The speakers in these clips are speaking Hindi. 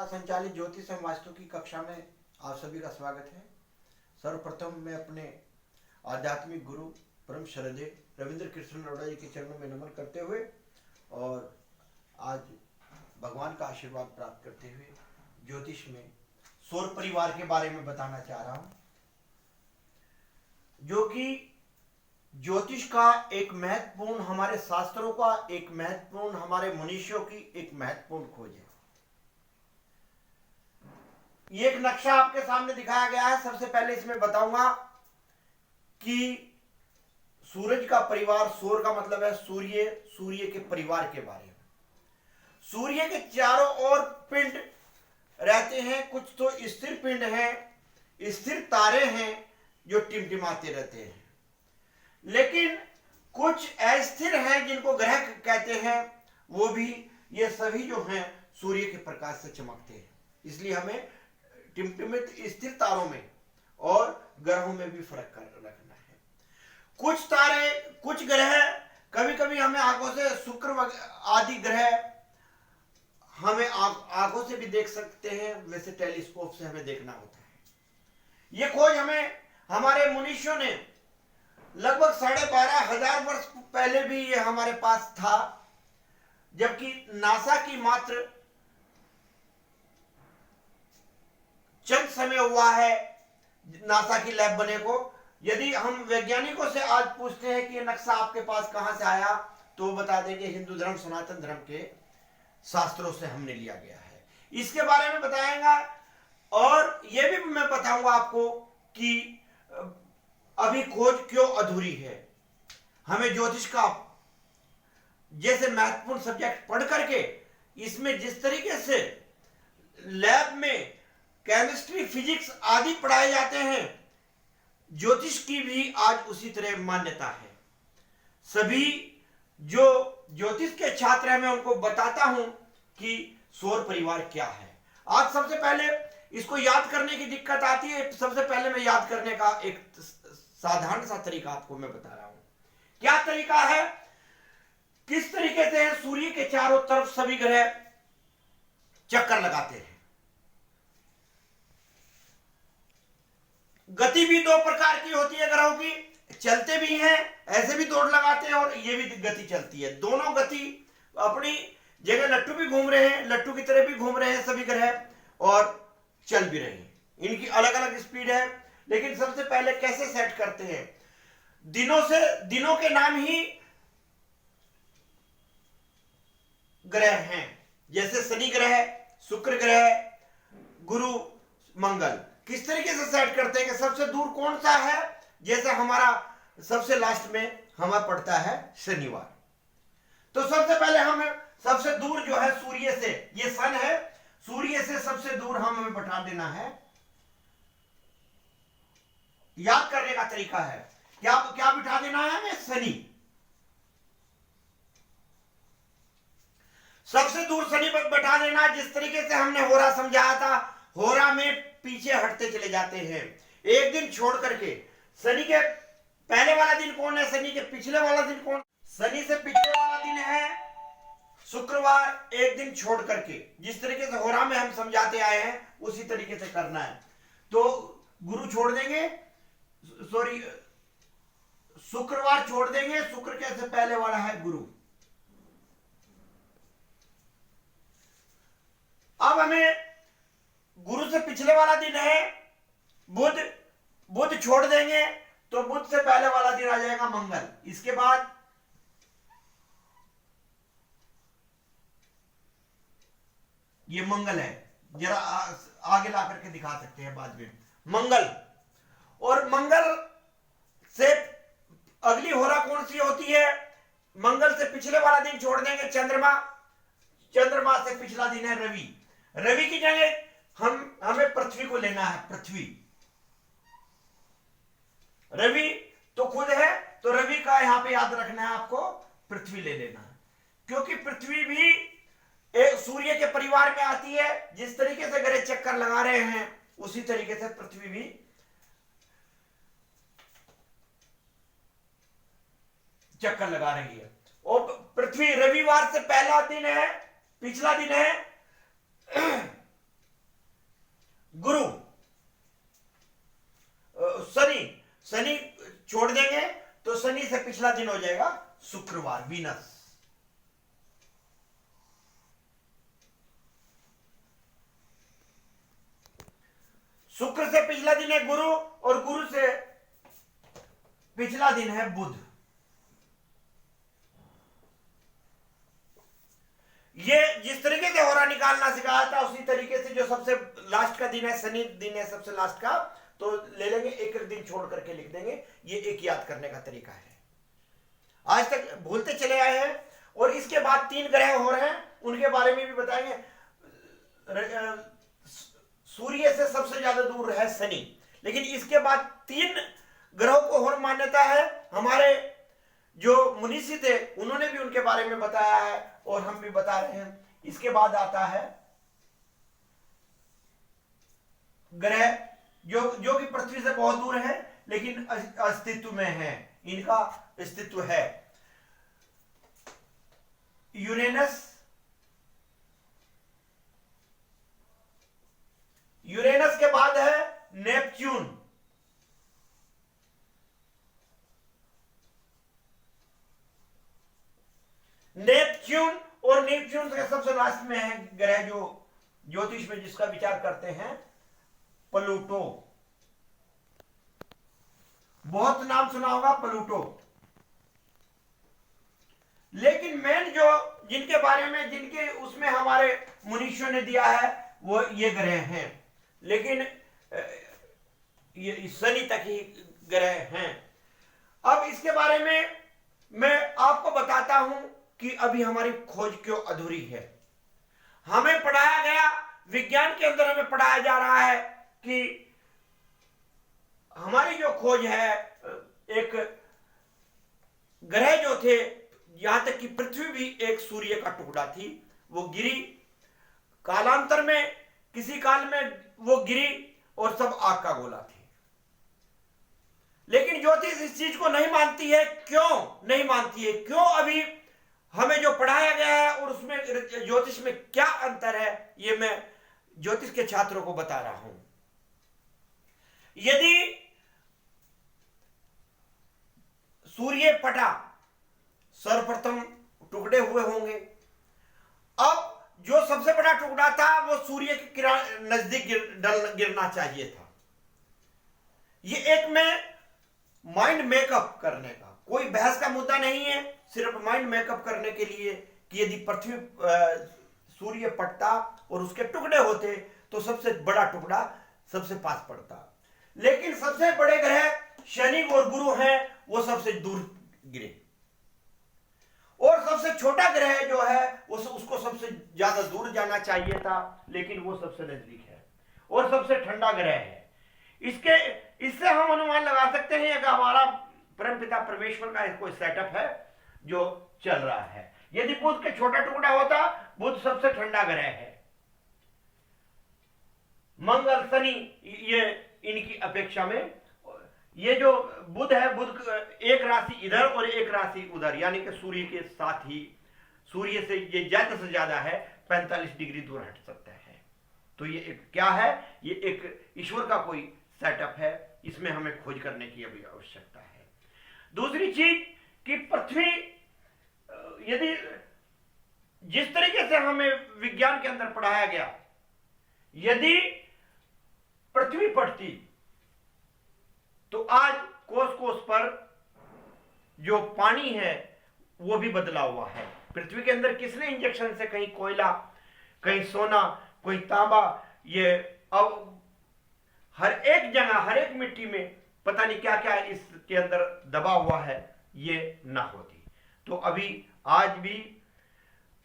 द्वारा संचालित ज्योतिष एवं वास्तु की कक्षा में आप सभी का स्वागत है। सर्वप्रथम मैं अपने आध्यात्मिक गुरु परम श्रद्धेय रविंद्र कृष्ण नरोड़ा जी के चरणों में नमन करते हुए और आज भगवान का आशीर्वाद प्राप्त करते हुए ज्योतिष में सौर परिवार के बारे में बताना चाह रहा हूं, जो कि ज्योतिष का एक महत्वपूर्ण, हमारे शास्त्रों का एक महत्वपूर्ण, हमारे मनुष्यों की एक महत्वपूर्ण खोज है। ये एक नक्शा आपके सामने दिखाया गया है। सबसे पहले इसमें बताऊंगा कि सूरज का परिवार, सौर का मतलब है सूर्य, सूर्य के परिवार के बारे में। सूर्य के चारों ओर पिंड रहते हैं, कुछ तो स्थिर पिंड हैं, स्थिर तारे हैं जो टिमटिमाते रहते हैं, लेकिन कुछ अस्थिर हैं जिनको ग्रह कहते हैं, वो भी, ये सभी जो हैं सूर्य के प्रकाश से चमकते हैं। इसलिए हमें टिमटिमित स्थिर तारों में और ग्रहों में भी फर्क रखना है। कुछ तारे, कुछ ग्रह कभी कभी हमें आंखों से, शुक्र आदि ग्रह हमें आंखों से भी देख सकते हैं, वैसे टेलीस्कोप से हमें देखना होता है। ये खोज हमें हमारे मनुष्यों ने लगभग 12,500 वर्ष पहले भी ये हमारे पास था, जबकि नासा की मात्र चंद समय हुआ है नासा की लैब बने को। यदि हम वैज्ञानिकों से आज पूछते हैं कि ये नक्शा आपके पास कहां से आया, तो वो बता देंगे हिंदू धर्म, सनातन धर्म के शास्त्रों से हमने लिया गया है। इसके बारे में बताएंगा और ये भी मैं बताऊंगा आपको कि अभी खोज क्यों अधूरी है। हमें ज्योतिष का जैसे महत्वपूर्ण सब्जेक्ट पढ़ करके इसमें जिस तरीके से लैब में केमिस्ट्री, फिजिक्स आदि पढ़ाए जाते हैं, ज्योतिष की भी आज उसी तरह मान्यता है। सभी जो ज्योतिष के छात्र हैं, मैं उनको बताता हूं कि सौर परिवार क्या है। आज सबसे पहले इसको याद करने की दिक्कत आती है। सबसे पहले मैं याद करने का एक साधारण सा तरीका आपको मैं बता रहा हूं। क्या तरीका है, किस तरीके से सूर्य के चारों तरफ सभी ग्रह चक्कर लगाते हैं। गति भी दो प्रकार की होती है ग्रहों की, चलते भी हैं, ऐसे भी दौड़ लगाते हैं, और ये भी गति चलती है। दोनों गति अपनी जगह, लट्टू भी घूम रहे हैं, लट्टू की तरह भी घूम रहे हैं सभी ग्रह, और चल भी रहे हैं। इनकी अलग अलग स्पीड है। लेकिन सबसे पहले कैसे सेट करते हैं, दिनों के नाम ही ग्रह हैं। जैसे शनि ग्रह, शुक्र ग्रह, गुरु, मंगल। किस तरीके से सेट करते हैं कि सबसे दूर कौन सा है। जैसे हमारा सबसे लास्ट में हमें पड़ता है शनिवार, तो सबसे पहले हमें सबसे दूर जो है सूर्य से, ये सन है, सूर्य से सबसे दूर हमें बैठा देना है। याद करने का तरीका है, क्या बिठा देना है हमें, शनि। सबसे दूर शनि पर बैठा देना। जिस तरीके से हमने होरा समझाया था, होरा में पीछे हटते चले जाते हैं, एक दिन छोड़ करके। शनि के पहले वाला दिन कौन है, शनि के पिछले वाला दिन कौन, शनि से पिछले वाला दिन है शुक्रवार, एक दिन छोड़ करके। जिस तरीके से होरा में हम समझाते आए हैं उसी तरीके से करना है। तो गुरु छोड़ देंगे, सॉरी शुक्रवार छोड़ देंगे, शुक्र के से पहले वाला है गुरु। अब हमें गुरु से पिछले वाला दिन है बुध छोड़ देंगे, तो बुध से पहले वाला दिन आ जाएगा मंगल। इसके बाद ये मंगल है, जरा आगे ला करके दिखा सकते हैं बाद में, मंगल। और मंगल से अगली होरा कौन सी होती है, मंगल से पिछले वाला दिन छोड़ देंगे चंद्रमा, चंद्रमा से पिछला दिन है रवि। रवि की जगह हमें पृथ्वी को लेना है, पृथ्वी। रवि तो खुद है, तो रवि का यहां पे याद रखना है आपको, पृथ्वी ले लेना है, क्योंकि पृथ्वी भी एक सूर्य के परिवार में आती है। जिस तरीके से ग्रह चक्कर लगा रहे हैं उसी तरीके से पृथ्वी भी चक्कर लगा रही है। और पृथ्वी रविवार से पहला दिन है, पिछला दिन है पिछला दिन हो जाएगा शुक्रवार, वीनस। शुक्र से पिछला दिन है गुरु, और गुरु से पिछला दिन है बुध। ये जिस तरीके से होरा निकालना सिखाया था उसी तरीके से जो सबसे लास्ट का दिन है, शनि दिन है सबसे लास्ट का, तो ले लेंगे, एक दिन छोड़ करके लिख देंगे। ये एक याद करने का तरीका है, आज तक भूलते चले आए हैं। और इसके बाद 3 ग्रह हो रहे हैं, उनके बारे में भी बताएंगे। सूर्य से सबसे ज्यादा दूर है शनि, लेकिन इसके बाद 3 ग्रहों को और मान्यता है। हमारे जो मुनीषी थे उन्होंने भी उनके बारे में बताया है और हम भी बता रहे हैं। इसके बाद आता है ग्रह जो कि पृथ्वी से बहुत दूर है लेकिन अस्तित्व में है, इनका अस्तित्व है। यूरेनस, यूरेनस के बाद है नेपच्यून, नेपच्यून और नेपच्यून के सबसे लास्ट में है ग्रह जो ज्योतिष में जिसका विचार करते हैं, प्लूटो। बहुत नाम सुना होगा प्लूटो, लेकिन मेन जो जिनके बारे में जिनके उसमें हमारे मुनीषियों ने दिया है वो ये ग्रह हैं, लेकिन ये शनि तक ही ग्रह हैं। अब इसके बारे में मैं आपको बताता हूं कि अभी हमारी खोज क्यों अधूरी है। हमें पढ़ाया गया, विज्ञान के अंदर हमें पढ़ाया जा रहा है कि हमारी जो खोज है, एक ग्रह जो थे, यहां तक कि पृथ्वी भी एक सूर्य का टुकड़ा थी, वो गिरी, कालांतर में किसी काल में वो गिरी और सब आग का गोला थी। लेकिन ज्योतिष इस चीज को नहीं मानती है। क्यों नहीं मानती है? क्यों? अभी हमें जो पढ़ाया गया है और उसमें ज्योतिष में क्या अंतर है, ये मैं ज्योतिष के छात्रों को बता रहा हूं। यदि सूर्य पटा, सर्वप्रथम टुकड़े हुए होंगे। अब जो सबसे बड़ा टुकड़ा था वो सूर्य के किरण नजदीक गिरना चाहिए था। ये एक में माइंड मेकअप करने का कोई बहस का मुद्दा नहीं है, सिर्फ माइंड मेकअप करने के लिए कि यदि पृथ्वी सूर्य पटता और उसके टुकड़े होते तो सबसे बड़ा टुकड़ा सबसे पास पड़ता। लेकिन सबसे बड़े ग्रह शनि और गुरु हैं, वो सबसे दूर गिरे, और सबसे छोटा ग्रह जो है उसको सबसे ज्यादा दूर जाना चाहिए था, लेकिन वो सबसे नजदीक है और सबसे ठंडा ग्रह है। इससे हम अनुमान लगा सकते हैं कि हमारा परमपिता परमेश्वर का कोई सेटअप है जो चल रहा है। यदि बुध के छोटा टुकड़ा होता, बुध सबसे ठंडा ग्रह है। मंगल, शनि ये इनकी अपेक्षा में, ये जो बुध है, बुध एक राशि इधर और एक राशि उधर, यानी कि सूर्य के साथ ही, सूर्य से ये ज्यादा से ज्यादा है 45 डिग्री दूर हट सकता है। तो ये एक क्या है? ये एक ईश्वर का कोई सेटअप है, इसमें हमें खोज करने की अभी आवश्यकता है। दूसरी चीज कि पृथ्वी, यदि जिस तरीके से हमें विज्ञान के अंदर पढ़ाया गया, यदि पृथ्वी पड़ती तो आज कोस कोस पर जो पानी है वो भी बदला हुआ है। पृथ्वी के अंदर किसने इंजेक्शन से कहीं कोयला, कहीं सोना, कोई तांबा, ये अब हर एक जगह, हर एक मिट्टी में पता नहीं क्या क्या इसके अंदर दबा हुआ है, ये ना होती तो अभी आज भी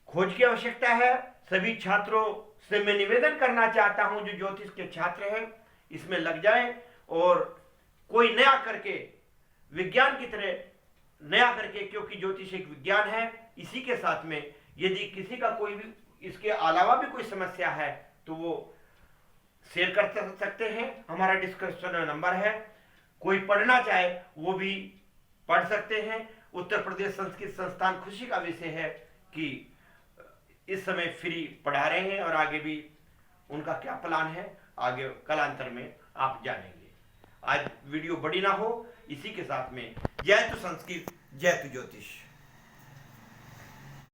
खोज की आवश्यकता है। सभी छात्रों से मैं निवेदन करना चाहता हूं, जो ज्योतिष के छात्र हैं इसमें लग जाएं और कोई नया करके, विज्ञान की तरह नया करके, क्योंकि ज्योतिष एक विज्ञान है, इसी के साथ में यदि किसी का कोई भी इसके अलावा भी कोई समस्या है तो वो शेयर कर सकते हैं। हमारा डिस्क्रिप्शन में नंबर है, कोई पढ़ना चाहे वो भी पढ़ सकते हैं। उत्तर प्रदेश संस्कृत संस्थान खुशी का विषय है कि इस समय फ्री पढ़ा रहे हैं और आगे भी उनका क्या प्लान है, आगे कालांतर में आप जानेंगे। आज वीडियो बड़ी ना हो, इसी के साथ में जय तो संस्कृत, जय तु ज्योतिष।